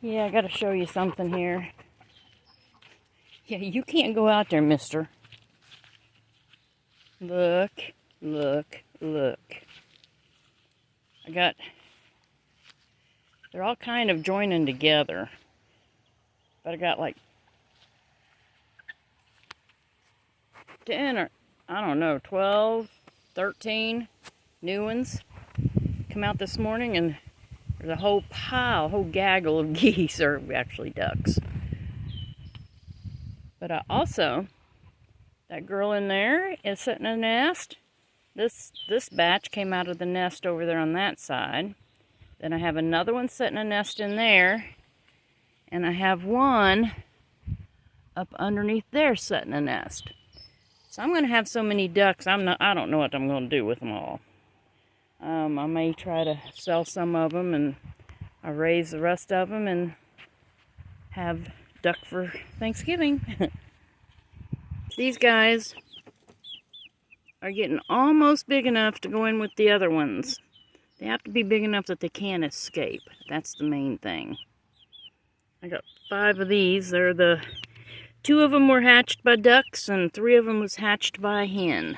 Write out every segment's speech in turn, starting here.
Yeah, I gotta show you something here. Yeah, you can't go out there, mister. Look, look, look. They're all kind of joining together. But I got like 10 or, I don't know, 12, 13 new ones come out this morning, and there's a whole whole gaggle of geese, or actually ducks. But that girl in there is sitting in a nest. This batch came out of the nest over there on that side. Then I have another one sitting in a nest in there. And I have one up underneath there sitting in a nest. So I'm going to have so many ducks, I don't know what I'm going to do with them all. I may try to sell some of them, and I'll raise the rest of them and have duck for Thanksgiving. These guys are getting almost big enough to go in with the other ones. They have to be big enough that they can't escape. That's the main thing. I got 5 of these. 2 of them were hatched by ducks, and 3 of them was hatched by a hen.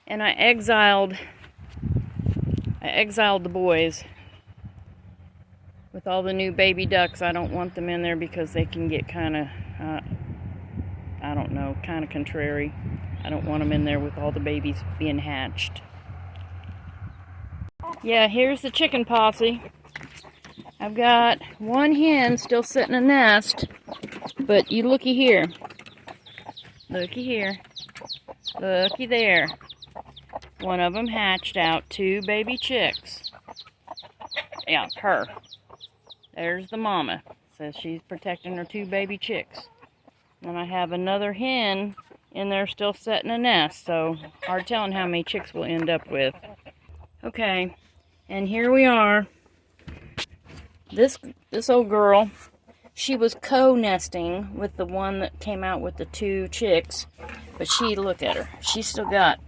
And I exiled the boys with all the new baby ducks. I don't want them in there because they can get kind of, I don't know, kind of contrary. I don't want them in there with all the babies being hatched. Yeah, here's the chicken posse. I've got one hen still sitting in a nest, but you looky here. Looky here. Looky there. One of them hatched out 2 baby chicks. Yeah, her. There's the mama. Says she's protecting her 2 baby chicks. And I have another hen in there still sitting in a nest, so hard telling how many chicks we'll end up with. Okay, and here we are. This old girl, she was co-nesting with the one that came out with the 2 chicks, but look at her. She's still got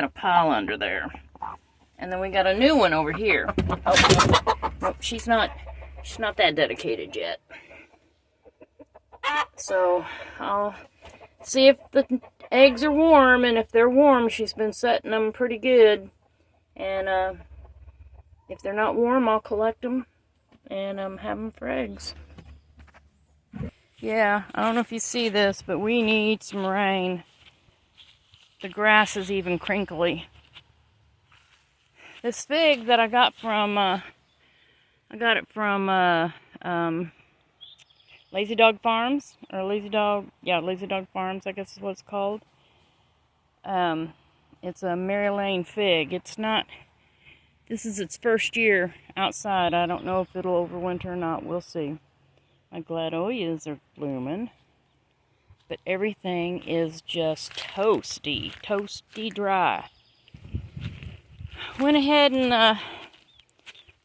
a pile under there. And then we got a new one over here. Oh, nope, she's not that dedicated yet. So I'll see if the eggs are warm, and if they're warm, she's been setting them pretty good. And if they're not warm, I'll collect them and have them for eggs. Yeah, I don't know if you see this, but we need some rain. The grass is even crinkly. This fig that I got from, Lazy Dog Farms, or Lazy Dog Farms, I guess is what it's called. It's a Mary Lane fig. This is its first year outside. I don't know if it'll overwinter or not. We'll see. My gladolias are blooming. But everything is just toasty dry. Went ahead and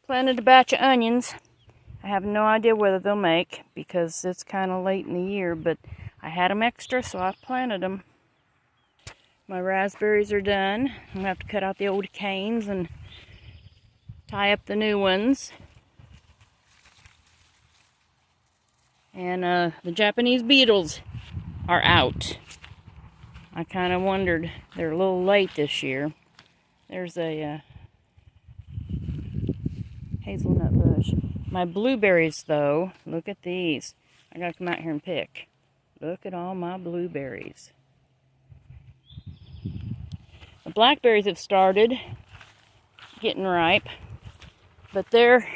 planted a batch of onions. I have no idea whether they'll make because it's kind of late in the year, but I had them extra, so I planted them. My raspberries are done. I'm going to have to cut out the old canes and tie up the new ones. And the Japanese beetles are out. I kind of wondered. They're a little late this year. There's a hazelnut bush. My blueberries, though, look at these. I gotta come out here and pick. Look at all my blueberries. The blackberries have started getting ripe, but they're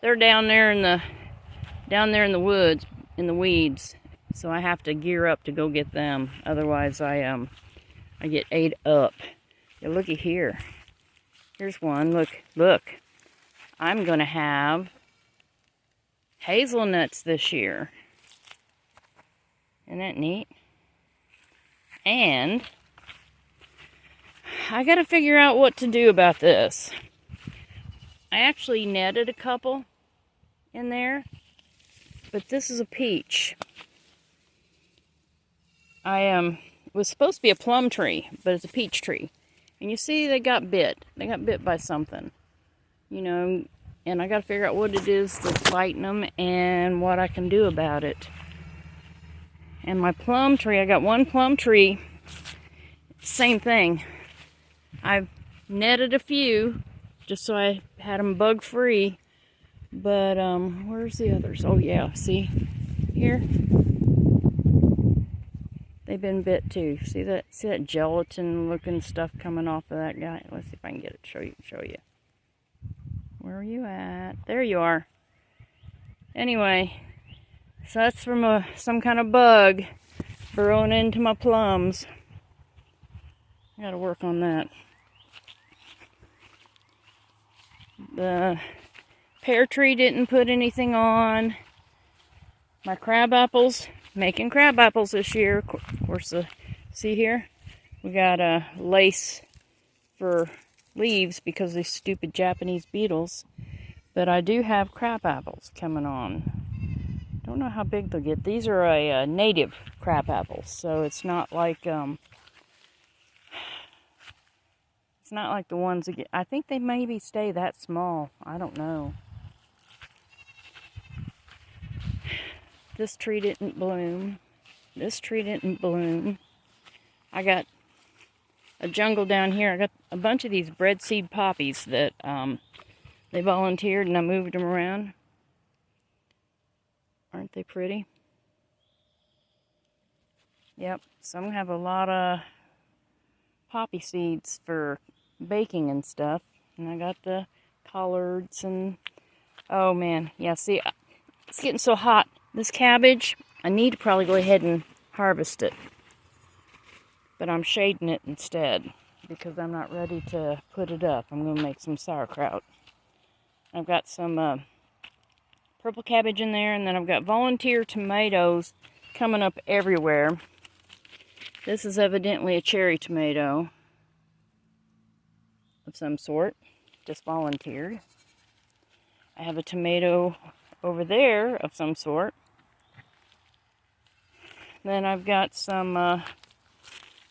down there in the woods, in the weeds. So I have to gear up to go get them. Otherwise, I get ate up. Yeah, looky here. Here's one. Look. I'm gonna have hazelnuts this year. Isn't that neat? And I gotta figure out what to do about this. I actually netted a couple in there, but this is a peach. It was supposed to be a plum tree, but it's a peach tree. And you see they got bit. They got bit by something. You know, and I got to figure out what it is that's biting them and what I can do about it. And my plum tree, I got one plum tree. Same thing. I've netted a few just so I had them bug free. But where's the others? Oh yeah, see here? They've been bit too. See that gelatin looking stuff coming off of that guy? Let's see if I can get it show you. Where are you at? There you are. Anyway, so that's from some kind of bug burrowing into my plums. I gotta work on that. The pear tree didn't put anything on. My crab apples, making crab apples this year. Of course, see here? We got a lace for leaves because of these stupid Japanese beetles. But I do have crab apples coming on. Don't know how big they'll get. These are a native crab apple, so it's not like the ones that get. I think they maybe stay that small. I don't know. This tree didn't bloom. This tree didn't bloom. I got a jungle down here. I got a bunch of these bread seed poppies that they volunteered and I moved them around. Aren't they pretty? Yep, so I'm gonna have a lot of poppy seeds for baking and stuff. And I got the collards and, oh man, yeah, see, it's getting so hot. This cabbage, I need to probably go ahead and harvest it. But I'm shading it instead because I'm not ready to put it up. I'm going to make some sauerkraut. I've got some purple cabbage in there, and then I've got volunteer tomatoes coming up everywhere. This is evidently a cherry tomato of some sort, just volunteered. I have a tomato over there of some sort. Then I've got some, I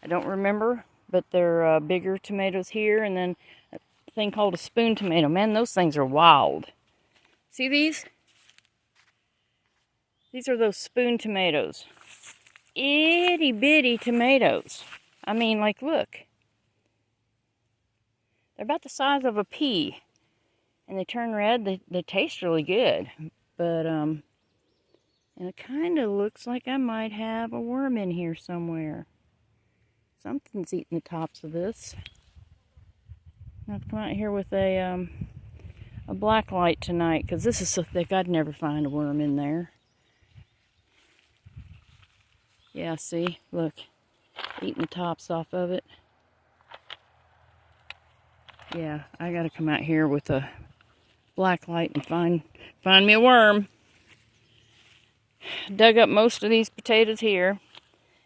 don't remember, but they're bigger tomatoes here, and then a thing called a spoon tomato. Man, those things are wild. See these? These are those spoon tomatoes. Itty bitty tomatoes. I mean, like, look. They're about the size of a pea. And they turn red. They taste really good. But, and it kind of looks like I might have a worm in here somewhere. Something's eating the tops of this. I have to come out here with a black light tonight, because this is so thick I'd never find a worm in there. Yeah, see? Look. Eating the tops off of it. Yeah, I gotta come out here with a black light and find me a worm. Dug up most of these potatoes here.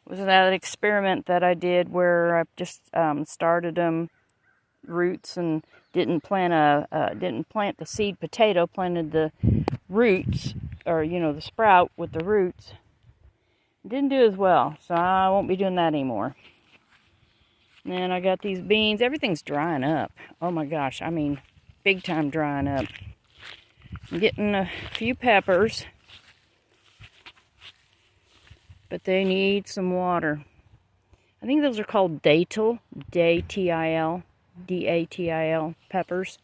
It was that experiment that I did where I just started them roots and didn't plant the seed potato, planted the roots, or the sprout with the roots. Didn't do as well, so I won't be doing that anymore. And then I got these beans. Everything's drying up. Oh my gosh, I mean, big time drying up. I'm getting a few peppers, but they need some water. I think those are called datil, D-A-T-I-L peppers.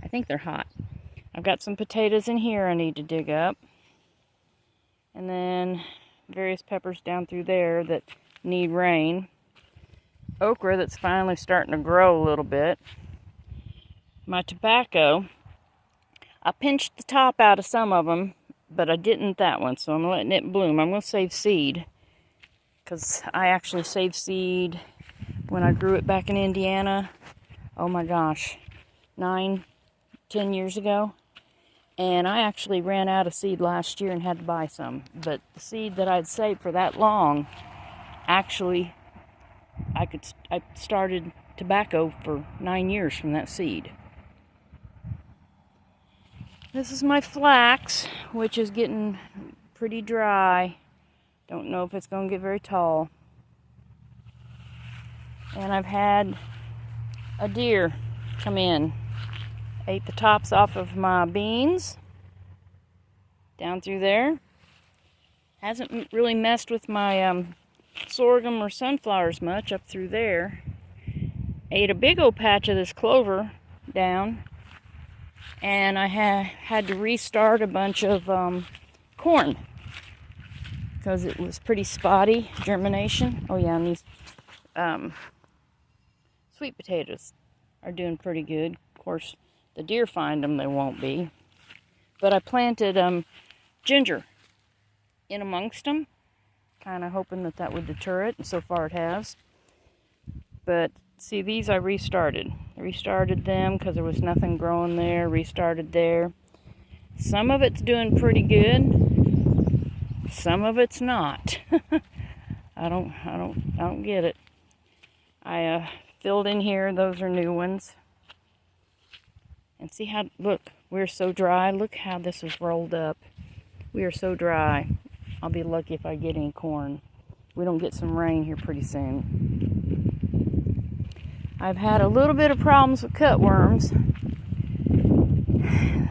I think they're hot. I've got some potatoes in here I need to dig up. And then various peppers down through there that need rain. Okra that's finally starting to grow a little bit. My tobacco, I pinched the top out of some of them, but I didn't that one, so I'm letting it bloom. I'm going to save seed, because I actually saved seed when I grew it back in Indiana. Oh my gosh, 9, 10 years ago. And I actually ran out of seed last year and had to buy some. But the seed that I'd saved for that long, actually, I started tobacco for 9 years from that seed. This is my flax, which is getting pretty dry. Don't know if it's going to get very tall. And I've had a deer come in, ate the tops off of my beans down through there. Hasn't really messed with my sorghum or sunflowers much up through there. Ate a big old patch of this clover down, and I had to restart a bunch of corn because it was pretty spotty germination. Oh yeah, and these sweet potatoes are doing pretty good. Of course, the deer find them, they won't be. But I planted ginger in amongst them, kind of hoping that that would deter it, and so far it has. But see, these I restarted. I restarted them because there was nothing growing there. Restarted there. Some of it's doing pretty good. Some of it's not. I don't get it. I filled in here. Those are new ones. And see how, look, we're so dry. Look how this is rolled up. We are so dry. I'll be lucky if I get any corn. We don't get some rain here pretty soon. I've had a little bit of problems with cutworms.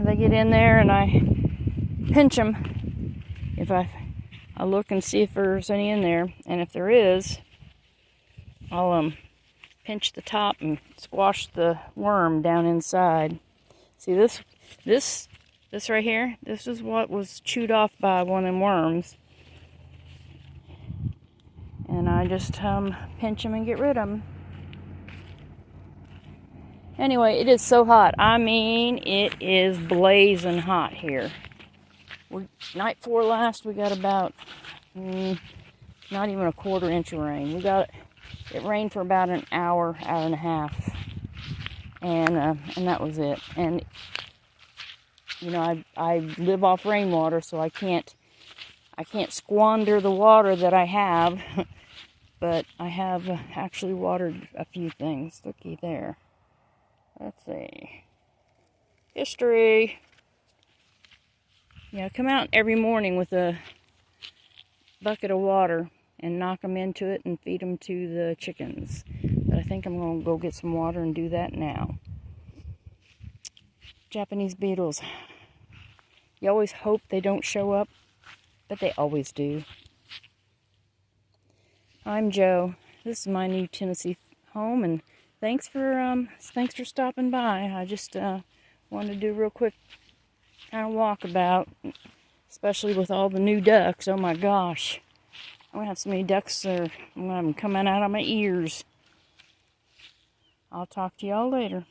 They get in there and I pinch them. If I look and see if there's any in there, and if there is, I'll pinch the top and squash the worm down inside. See this right here? This is what was chewed off by one of them worms. And I just pinch them and get rid of them. Anyway, it is so hot. I mean, it is blazing hot here. Night before last, we got about not even a quarter inch of rain. It rained for about an hour, hour and a half, and that was it. And you know, I live off rainwater, so I can't squander the water that I have. But I have actually watered a few things. Looky there. Let's see. History. Yeah, come out every morning with a bucket of water and knock them into it and feed them to the chickens. But I think I'm going to go get some water and do that now. Japanese beetles. You always hope they don't show up, but they always do. I'm Joe. This is my new Tennessee home, and thanks for stopping by. I just wanted to do a real quick kind of walkabout, especially with all the new ducks. Oh my gosh. I'm going to have so many ducks I'm going to have them coming out of my ears. I'll talk to y'all later.